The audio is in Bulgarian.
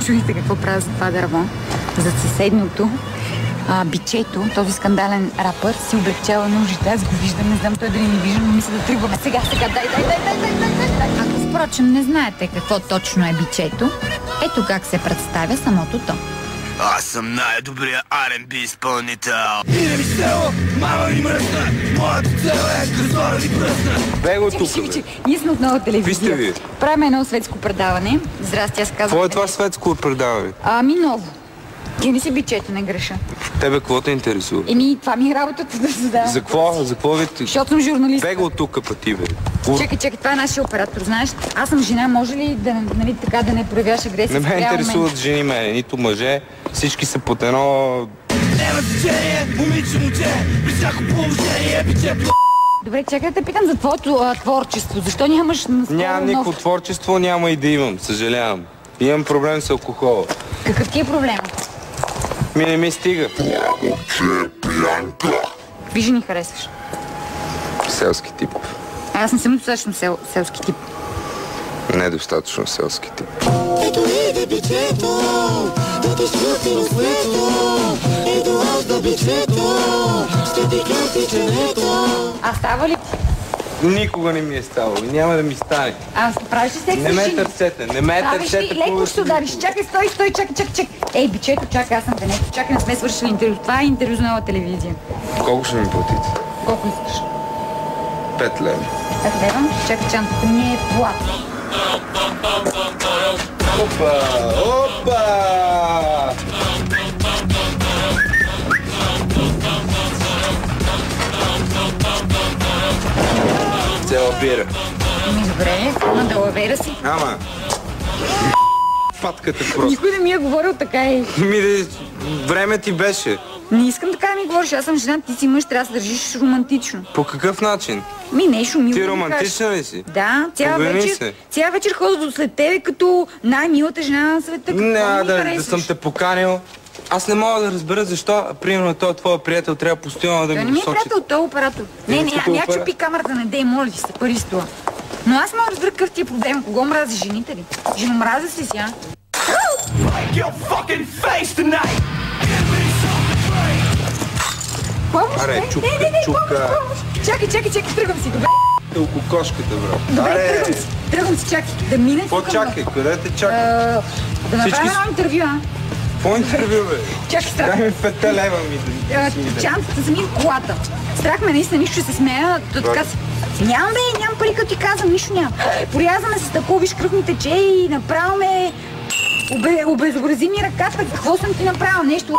чудите какво правя за това дърво. За съседното бичето, този скандален рапър, си облегчава нуждите. Аз го виждам, не знам той дали не вижда, но мисля да тръгваме. Сега, дай. Ако впрочем не знаете какво точно е бичето, ето как се представя самото то. Аз съм най-добрият R&B изпълнител. Иде ми село, мама ми мръсна, моята цел е кръстора ви пръсна. Бе го тук, бе. Ние сме от Нова телевизия. Сте ви? Правим едно светско предаване. Здрасти, аз казвам. Какво е това светско предаване? Ново. Ти не си бичето, не греша. Тебе какво те интересува? Това ми е работата да задавам. За какво? За какво ви? Защото съм журналист. Бе го тук, пъти, бе. Чакай, това е нашия оператор, знаеш. Аз съм жена, може ли да, нали, така да не проявяваш агресия? Не ме интересуват жени мене, нито мъже. Всички са под едно... Няма значение, момиче, при всяко положение, бичето. Добре, чакай да те питам за твоето творчество. Защо нямаш наскоро Нямам никакво творчество, няма и да имам, съжалявам. Имам проблем с алкохола. Какъв ти е проблем? Не ми стига. Какви жени харесваш? Селски тип. Аз не съм достатъчно селски тип. Недостатъчно селски тип. Ето иде бичето, да ти щупи разлето. Ето аз да бичето, ще ти къпи ченето. А става ли? Никога не ми е ставало и няма да ми стане. Правиш ли секс? Не ме търсете, не ме търсете. Леко ще удариш. Чакай, стой, чакай. Ей, бичето, чакай, аз съм Венето. Чакай, не сме свършили интервю. Това е интервю за Нова телевизия. Колко ще ми платите? Колко искаш? 5 лева. 5 лева? Чакай, чантата ми е плат. Опа! Цела бира. Добре, на далавера си. Ама. Патката просто. Никой не ми е говорил така и... Време ти беше. Не искам така да ми говориш, аз съм жена, ти си мъж, трябва да се държиш романтично. По какъв начин? Не, шумило. Ти романтична ли си? Да, цяла вечер ходя след тебе като най-милата жена на света. Няма да съм те поканил. Аз не мога да разбера защо, примерно, този твой приятел трябва постоянно да ми не ми е сочи. приятел, той е оператор. Не чупи камерата, не дей, моля ви се, пари с това. Но аз мога да разбера какъв ти е проблем. Кого мрази, жените ли? Женомраза си сега. Аре, чука. Чакай, тръгвам си, добре. Тълко кошката, брат. Добре, тръгвам си, чакай. Да мине си. Какво чакай? Къде те чакай? Да направим едно интервю, Какво интервю, бе? Чакай, страх. Дай ми 5 лева ми да... Чантата сами в колата. Страх ме, наистина, нищо се смея. Нямам пари, като ти казвам, нищо няма. Порязаме с такова, виж кръвните чеи и направо ме... Обезобрази ми ръката, какво съм ти направил? Нещо...